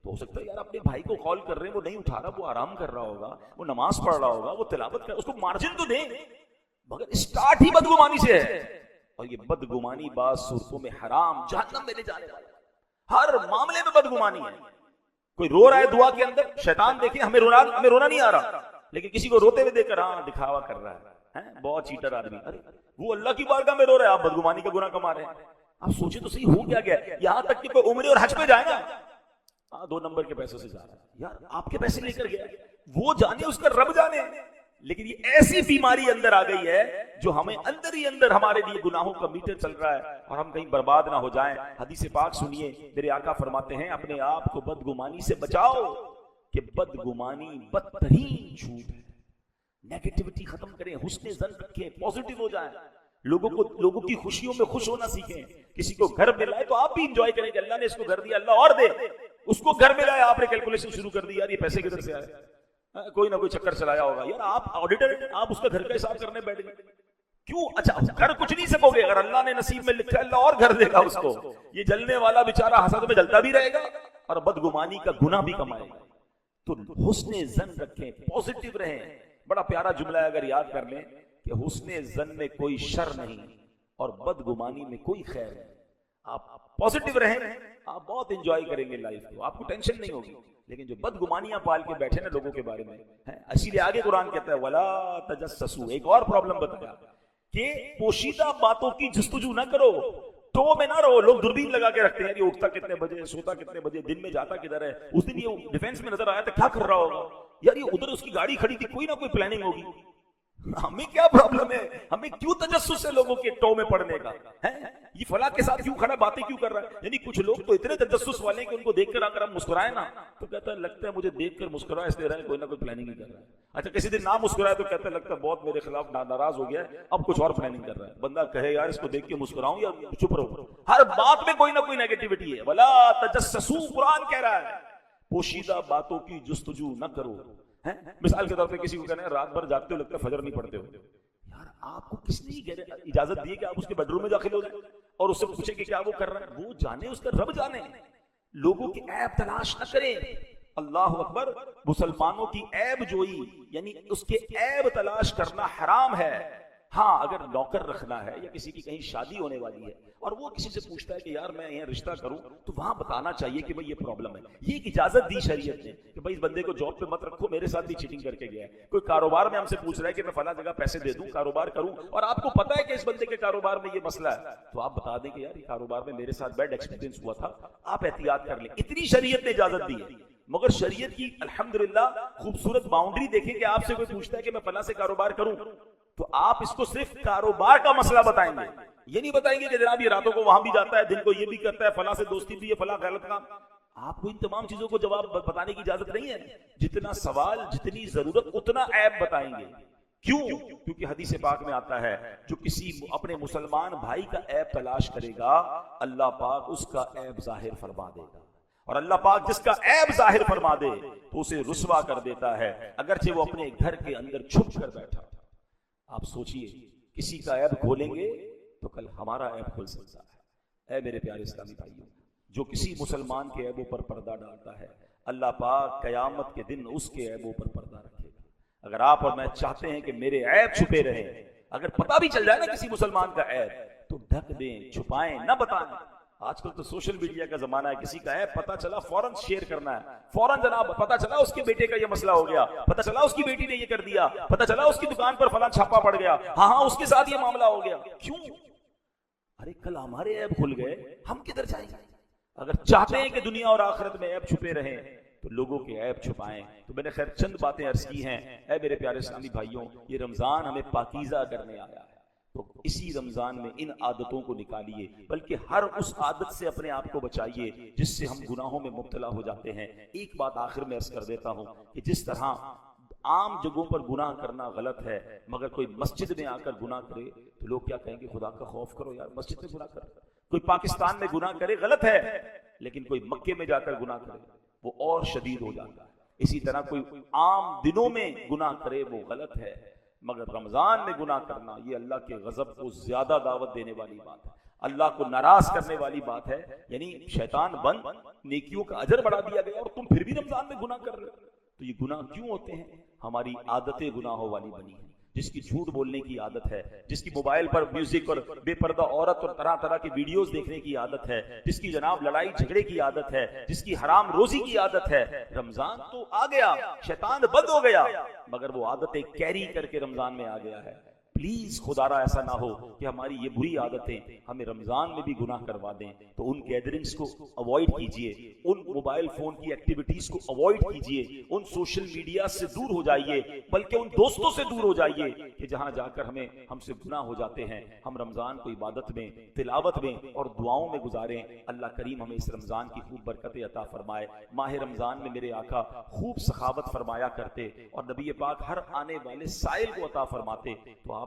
تو ہو سکتا ہے یار اپنے بھائی کو کال کر رہے ہیں, وہ نہیں اٹھا رہا, وہ آرام کر رہا ہوگا, وہ نماز پڑھ رہا ہوگا, وہ تلاوت کر, اس کو مارجن تو دیں. مگر اسٹارٹ ہی بدگمانی سے ہے, اور یہ بدگمانی بعض صورتوں میں حرام, جہنم میں لے جانے والا. ہر معاملے میں بدگمانی ہے. کوئی رو رہا ہے دعا کے اندر, شیطان دیکھیں ہمیں رونا نہیں آ رہا, لیکن کسی کو روتے ہوئے دیکھ کر ہاں دکھاوا کر رہا ہے, بہت چیٹر آدمی. ارے وہ اللہ کی بارگاہ میں رو رہا ہے, آپ بدگمانی کا گناہ کما رہے ہیں. آپ سوچیں تو صحیح, ہو کیا گیا؟ یہاں تک کہ کوئی عمرے اور حج پہ جائے نا, 2 نمبر کے پیسوں سے جا رہا ہے. یار آپ کے پیسے لے کر گیا, وہ جانے, اس کا رب جانے. لیکن یہ ایسی بیماری اندر آ گئی ہے جو ہمیں اندر ہی اندر ہمارے لیے گناہوں کا میٹر چل رہا ہے, اور ہم کہیں برباد نہ ہو جائیں. حدیث پاک سنیے, میرے آقا فرماتے ہیں اپنے آپ کو بدگمانی سے بچاؤ, کہ بدگمانی بدترین جھوٹ ہے. نیگیٹیوٹی ختم کریں, حسن ظن رکھیں, پازیٹیو ہو جائیں. لوگوں کی خوشیوں میں خوش ہونا سیکھیں. کسی کو گھر ملا ہے تو آپ بھی انجوائے کریں کہ اللہ نے اس کو گھر دیا, اللہ اور دے. اس کو گھر ملا ہے, آپ نے کیلکولیشن شروع کر دی, یار یہ پیسے کدھر سے آئے, کوئی نہ کوئی چکر چلایا ہوگا. یار آپ آڈیٹر ہیں, آپ اس کا گھر کا حساب کرنے بیٹھ گئے. کیوں؟ اچھا گھر کچھ نہیں سکو گے, اگر اللہ نے نصیب میں لکھا ہے اللہ اور گھر دے گا اس کو. یہ جلنے والا بیچارہ حسد میں جلتا بھی رہے گا اور بدگمانی کا گناہ بھی کمائے گا. تو حسن ظن رکھیں, پازیٹیو رہیں. بڑا پیارا جملہ ہے, اگر یاد کر لیں کہ حسن ظن میں کوئی شر نہیں اور بدگمانی میں کوئی خیر نہیں. آپ پازیٹیو رہیں, آپ بہت انجوائے کریں گے لائف کو, آپ کو ٹینشن نہیں ہوگی. لیکن جو بدگمانیاں پال کے بیٹھے نا لوگوں کے بارے میں, اسی لیے آگے قرآن کہتا ہے ولا تجسسوا. ایک اور پرابلم بتایا کہ پوشیدہ باتوں کی جستجو نہ کرو, تو میں نہ رہو. لوگ دوربین لگا کے رکھتے ہیں, یہ اٹھتا کتنے بجے, سوتا کتنے بجے, دن میں جاتا کدھر ہے. اس دن یہ ڈیفینس میں نظر آیا تھا, کیا کر رہا ہوگا یار, یہ ادھر اس کی گاڑی کھڑی تھی, کوئی نہ کوئی پلاننگ ہوگی. ہمیں کیا پرابلم ہے, ہمیں کیوں تجسس ہے لوگوں کے ٹو میں پڑنے کا, یہ فلاں کے ساتھ کیوں کھڑا, باتیں کیوں کر رہا ہے. یعنی کچھ لوگ تو اتنے تجسس والے ہیں کہ ان کو دیکھ کر اگر ہم مسکرائے نا تو کہتا ہے لگتا ہے مجھے دیکھ کر مسکرا اس لیے رہا ہے, کوئی نہ کوئی پلاننگ ہی کر رہا ہے. اچھا کسی دن نہ مسکرائے تو کہتا ہے لگتا ہے بہت میرے خلاف ناراض ہو گیا ہے, اب کچھ اور پلاننگ کر رہا ہے. بندہ کہے یار اس کو دیکھ کے مسکراؤں یا چپ رہو. ہر بات میں کوئی نہ کوئی نیگیٹیوٹی ہے. ولا تجسسوا, قرآن کہہ رہا ہے پوشیدہ باتوں کی جستجو نہ کرو. مثال کے طور پہ کسی کو کہنا ہے رات بھر جاگتے ہو، لگتا ہے فجر نہیں پڑھتے ہو. یار آپ کو کس نے اجازت دی کہ آپ اس کے بیڈ روم میں داخل ہو جائیں اور اس سے پوچھیں کہ کیا وہ کر رہا ہے؟ وہ جانے، اس کا رب جانے. لوگوں کی عیب تلاش نہ کریں. اللہ اکبر. مسلمانوں کی عیب جوئی یعنی اس کے عیب تلاش کرنا حرام ہے. ہاں اگر نوکر رکھنا ہے یا کسی کی کہیں شادی ہونے والی ہے اور وہ کسی سے پوچھتا ہے کہ یار میں یہاں رشتہ کروں، تو وہاں بتانا چاہیے کہ بھئی یہ پرابلم ہے. یہ ایک اجازت دی شریعت نے کہ بھئی اس بندے کو جاب پہ مت رکھو، میرے ساتھ بھی چیٹنگ کر کے گیا ہے. کوئی کاروبار میں ہم سے پوچھ رہا ہے کہ میں فلاں جگہ پیسے دے دوں، کاروبار کروں، اور آپ کو پتا ہے کہ اس بندے کے کاروبار میں یہ مسئلہ ہے، تو آپ بتا دیں کہ یار یہ کاروبار میں میرے ساتھ بیڈ ایکسپیرینس ہوا تھا، آپ احتیاط کر لیں. اتنی شریعت نے اجازت دی ہے. مگر شریعت کی الحمدللہ خوبصورت باؤنڈری دیکھیں کہ آپ سے کوئی پوچھتا ہے کہ میں فلاں سے کاروبار کروں، تو آپ اس کو صرف کاروبار کا مسئلہ بتائیں گے. یہ نہیں بتائیں گے کہ جناب یہ راتوں کو وہاں بھی جاتا ہے، دن کو یہ بھی کرتا ہے، فلاں سے دوستی بھی ہے، فلاں غلط کام. آپ کو ان تمام چیزوں کو جواب بتانے کی اجازت نہیں ہے. جتنا سوال، جتنی ضرورت، اتنا عیب بتائیں گے. کیوں؟ کیونکہ حدیث پاک میں آتا ہے جو کسی اپنے مسلمان بھائی کا عیب تلاش کرے گا، اللہ پاک اس کا عیب ظاہر فرما دے گا. اور اللہ پاک جس کا عیب ظاہر فرما دے تو اسے رسوا کر دیتا ہے، اگرچہ وہ اپنے گھر کے اندر چھپ کر بیٹھا. آپ سوچئے کسی کا عیب کھولیں گے تو کل ہمارا عیب کھل سکتا ہے. اے میرے پیارے اسلامی بھائیوں، جو کسی مسلمان کے عیبوں پر پردہ ڈالتا ہے، اللہ پاک قیامت کے دن اس کے عیبوں پر پردہ رکھے گا. اگر آپ اور میں چاہتے ہیں کہ میرے عیب چھپے رہیں، اگر پتہ بھی چل جائے نا کسی مسلمان کا عیب، تو ڈھک دیں، چھپائیں نہ بتائیں. آج کل تو سوشل میڈیا کا زمانہ ہے، کسی کا عیب پتہ چلا فوراً شیئر کرنا ہے. فوراً جناب پتہ چلا اس کے بیٹے کا یہ مسئلہ ہو گیا، پتہ چلا اس کی بیٹی نے یہ کر دیا، پتہ چلا اس کی دکان پر فلاں چھاپا پڑ گیا، ہاں اس کے ساتھ یہ معاملہ ہو گیا. کیوں؟ ارے کل ہمارے عیب کھل گئے، ہم کدھر جائیں گے؟ اگر چاہتے ہیں کہ دنیا اور آخرت میں عیب چھپے رہیں تو لوگوں کے عیب چھپائیں. تو میں نے خیر چند باتیں عرض کی ہیں. اے میرے پیارے اسلامی بھائیوں، یہ رمضان ہمیں پاکیزہ کرنے آیا ہے، تو اسی رمضان میں ان عادتوں کو نکالیے، بلکہ ہر اس عادت سے اپنے آپ کو بچائیے جس سے ہم گناہوں میں مبتلا ہو جاتے ہیں. ایک بات آخر میں عرض کر دیتا ہوں کہ جس طرح عام جگہوں پر گناہ کرنا غلط ہے، مگر کوئی مسجد میں آ کر گناہ کرے تو لوگ کیا کہیں گے؟ خدا کا خوف کرو یار، مسجد میں گناہ کر. کوئی پاکستان میں گناہ کرے غلط ہے، لیکن کوئی مکے میں جا کر گناہ کرے وہ اور شدید ہو جاتا ہے. اسی طرح کوئی عام دنوں میں گناہ کرے وہ غلط ہے، مگر رمضان میں گناہ کرنا یہ اللہ کے غضب کو زیادہ دعوت دینے والی بات ہے، اللہ کو ناراض کرنے والی بات ہے. یعنی شیطان بند، نیکیوں کا اجر بڑھا دیا گیا اور تم پھر بھی رمضان میں گناہ کر رہے ہو. تو یہ گناہ کیوں ہوتے ہیں؟ ہماری عادتیں گناہوں والی بنی ہیں. جس کی جھوٹ بولنے کی عادت ہے، جس کی موبائل پر میوزک اور بے پردہ عورت اور طرح طرح کی ویڈیوز دیکھنے کی عادت ہے، جس کی جناب لڑائی جھگڑے کی عادت ہے، جس کی حرام روزی کی عادت ہے. رمضان تو آ گیا، شیطان بند ہو گیا، مگر وہ عادتیں کیری کر کے رمضان میں آ گیا ہے. پلیز خدارا ایسا نہ ہو کہ ہماری یہ بری عادتیں ہمیں رمضان میں بھی گناہ کروا دیں. تو ان گیدرنگز کو اوائڈ کیجئے، ان موبائل فون کی ایکٹیویٹیز کو اوائڈ کیجئے، ان سوشل میڈیا سے دور ہو جائیے، بلکہ ان دوستوں سے دور ہو جائیے کہ جہاں جا کر ہم سے گناہ ہو جاتے ہیں. ہم رمضان کو عبادت میں، تلاوت میں اور دعاؤں میں گزاریں. اللہ کریم ہمیں اس رمضان کی خوب برکتیں عطا فرمائے. ماہ رمضان میں میرے آقا خوب سخاوت فرمایا کرتے اور نبی پاک ہر آنے والے سائل کو عطا فرماتے. تو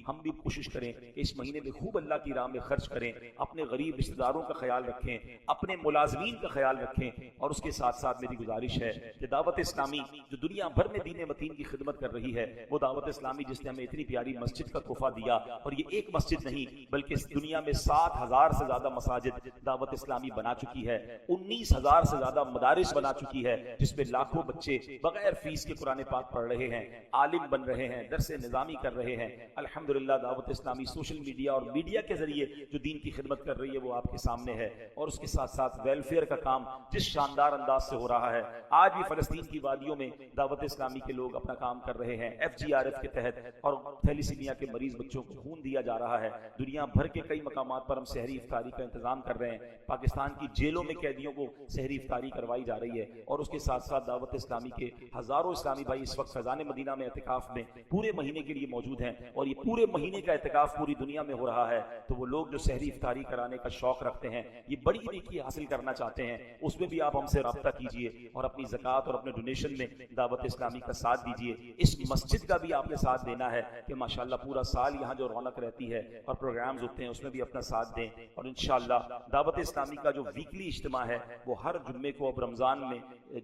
ہم بھی کوشش کریں کہ اس مہینے میں خوب اللہ کی راہ میں خرچ کریں، اپنے غریب رشتہ داروں کا خیال رکھیں، اپنے ملازمین کا خیال رکھیں. اور اس کے ساتھ ساتھ میری گزارش ہے کہ دعوت اسلامی جو دنیا بھر میں دین متین کی خدمت کر رہی ہے، وہ دعوت اسلامی جس نے ہمیں اتنی پیاری مسجد کا تحفہ دیا، اور یہ ایک مسجد نہیں بلکہ اس دنیا میں 7,000 سے زیادہ مساجد دعوت اسلامی بنا چکی ہے، 19,000 سے زیادہ مدارس بنا چکی ہے، جس میں لاکھوں بچے بغیر فیس کے قرآن پاک پڑھ رہے ہیں، عالم بن رہے ہیں، درس نظامی کر رہے ہیں. الحمدللہ دعوت اسلامی سوشل میڈیا اور میڈیا کے ذریعے جو دین کی خدمت کر رہی ہے وہ آپ کے سامنے ہے. اور اس کے ساتھ ساتھ ویلفیئر کا کام جس شاندار انداز سے ہو رہا ہے، آج بھی فلسطین کی وادیوں میں دعوت اسلامی کے لوگ اپنا کام کر رہے ہیں FGRF کے تحت، اور تھیلیسیمیا کے مریض بچوں کو خون دیا جا رہا ہے. دنیا بھر کے کئی مقامات پر ہم سحری افطاری کا انتظام کر رہے ہیں. پاکستان کی جیلوں میں قیدیوں کو سحری افطاری کروائی جا رہی ہے. اور اس کے ساتھ ساتھ دعوت اسلامی کے ہزاروں اسلامی بھائی اس وقت فیضان مدینہ میں اعتکاف میں پورے مہینے کے لیے موجود ہیں، اور یہ پورے مہینے کا اعتکاف پوری دنیا میں ہو رہا ہے، تو وہ لوگ جو سحری افطاری کرانے کا شوق رکھتے ہیں، یہ بڑی نیکی حاصل کرنا چاہتے ہیں، اس میں بھی آپ ہم سے رابطہ کیجئے اور اپنی زکوٰۃ اور اپنے ڈونیشن میں دعوت اسلامی کا ساتھ دیجئے۔ اس مسجد کا بھی آپ نے ساتھ دینا ہے کہ ماشاءاللہ پورا سال یہاں جو رونق رہتی ہے اور پروگرامز ہوتے ہیں اس میں بھی اپنا ساتھ دیں، اور انشاءاللہ دعوت اسلامی کا جو ویکلی اجتماع ہے وہ ہر جمعے کو، اب رمضان میں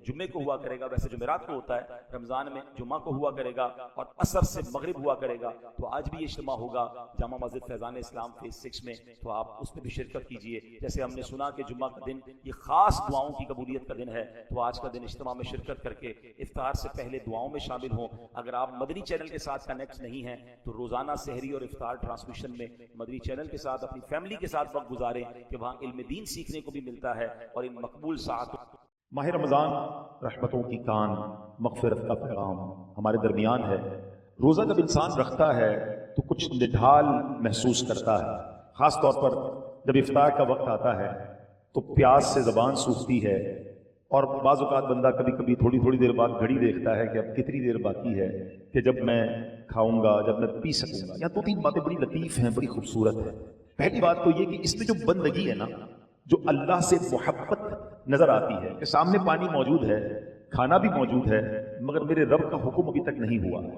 جمعے کو ہوا کرے گا، ویسے جمعرات کو ہوتا ہے، رمضان میں جمعہ کو ہوا کرے گا اور عصر سے مغرب ہوا کرے گا۔ تو آج بھی یہ اجتماع ہوگا جامع مسجد فیضان اسلام فیز 6 میں، تو آپ اس میں بھی شرکت کیجئے۔ جیسے ہم نے سنا کہ جمعہ کا دن یہ خاص دعاؤں کی قبولیت کا دن ہے، تو آج کا دن اجتماع میں شرکت کر کے افطار سے پہلے دعاؤں میں شامل ہوں۔ اگر آپ مدنی چینل کے ساتھ کنیکٹ نہیں ہیں تو روزانہ سحری اور افطار ٹرانسمیشن میں مدنی چینل کے ساتھ اپنی فیملی کے ساتھ وقت گزاریں کہ وہاں علم دین سیکھنے کو بھی ملتا ہے اور ان مقبول ساعتوں۔ ماہ رمضان رحمتوں کی کان، مغفرت کا پیغام ہمارے درمیان ہے۔ روزہ جب انسان رکھتا ہے تو کچھ نڈھال محسوس کرتا ہے، خاص طور پر جب افطار کا وقت آتا ہے تو پیاس سے زبان سوکھتی ہے، اور بعض اوقات بندہ کبھی کبھی تھوڑی تھوڑی دیر بعد گھڑی دیکھتا ہے کہ اب کتنی دیر باقی ہے کہ جب میں کھاؤں گا، جب میں پی سکوں گا۔ یہاں 2-3 باتیں بڑی لطیف ہیں، بڑی خوبصورت ہیں۔ پہلی بات تو یہ کہ اس میں جو بندگی ہے نا، جو اللہ سے محبت نظر آتی ہے کہ سامنے پانی موجود ہے، کھانا بھی موجود ہے، مگر میرے رب کا حکم ابھی تک نہیں ہوا ہے،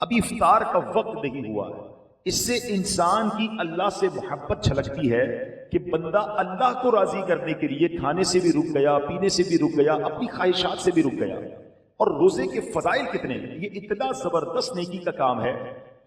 ابھی افطار کا وقت نہیں ہوا ہے۔ اس سے انسان کی اللہ سے محبت چھلکتی ہے کہ بندہ اللہ کو راضی کرنے کے لیے کھانے سے بھی رک گیا، پینے سے بھی رک گیا، اپنی خواہشات سے بھی رک گیا۔ اور روزے کے فضائل کتنے ہیں، یہ اتنا زبردست نیکی کا کام ہے۔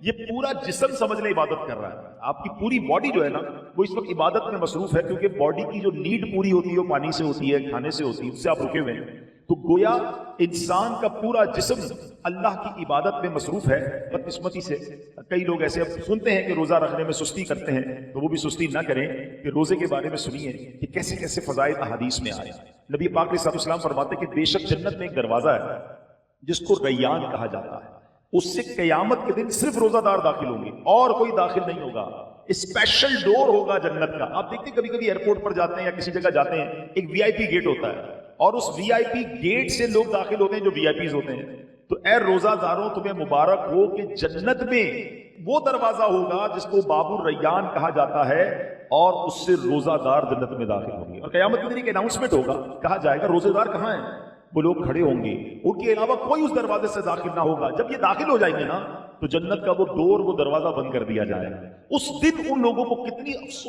یہ پورا جسم سمجھ لے عبادت کر رہا ہے، آپ کی پوری باڈی جو ہے نا وہ اس وقت عبادت میں مصروف ہے، کیونکہ باڈی کی جو نیڈ پوری ہوتی ہے وہ پانی سے ہوتی ہے، کھانے سے ہوتی ہے، اس سے آپ رکے ہوئے ہیں۔ تو گویا انسان کا پورا جسم اللہ کی عبادت میں مصروف ہے۔ بدقسمتی سے کئی لوگ ایسے اب سنتے ہیں کہ روزہ رکھنے میں سستی کرتے ہیں، تو وہ بھی سستی نہ کریں کہ روزے کے بارے میں سنیے کہ کیسے کیسے فضائل احادیث میں آئے۔ نبی پاک علیہ الصلوۃ والسلام فرماتے کہ بے شک جنت میں ایک دروازہ ہے جس کو ریان کہا جاتا ہے، اس سے قیامت کے دن صرف روزہ دار داخل ہوں گے اور کوئی داخل نہیں ہوگا۔ اسپیشل ڈور ہوگا جنت کا۔ آپ دیکھتے ہیں کبھی کبھی ایئرپورٹ پر جاتے ہیں یا کسی جگہ جاتے ہیں، ایک وی آئی پی گیٹ ہوتا ہے اور اس وی آئی پی گیٹ سے لوگ داخل ہوتے ہیں جو وی آئی پیز ہوتے ہیں۔ تو اے روزہ داروں تمہیں مبارک ہو کہ جنت میں وہ دروازہ ہوگا جس کو باب الریان کہا جاتا ہے، اور اس سے روزہ دار جنت میں داخل ہوں گے۔ اور قیامت کے دن ایک اناؤنسمنٹ ہوگا، کہا جائے گا روزے دار کہاں ہیں؟ وہ لوگ کھڑے ہوں گے، ان کے علاوہ کوئی اس دروازے سے داخل نہ ہوگا۔ جب یہ داخل ہو جائیں گے نا تو جنت کا وہ ڈور، وہ دروازہ بند کر دیا جائے گا۔ اس دن ان لوگوں کو کتنی افسوس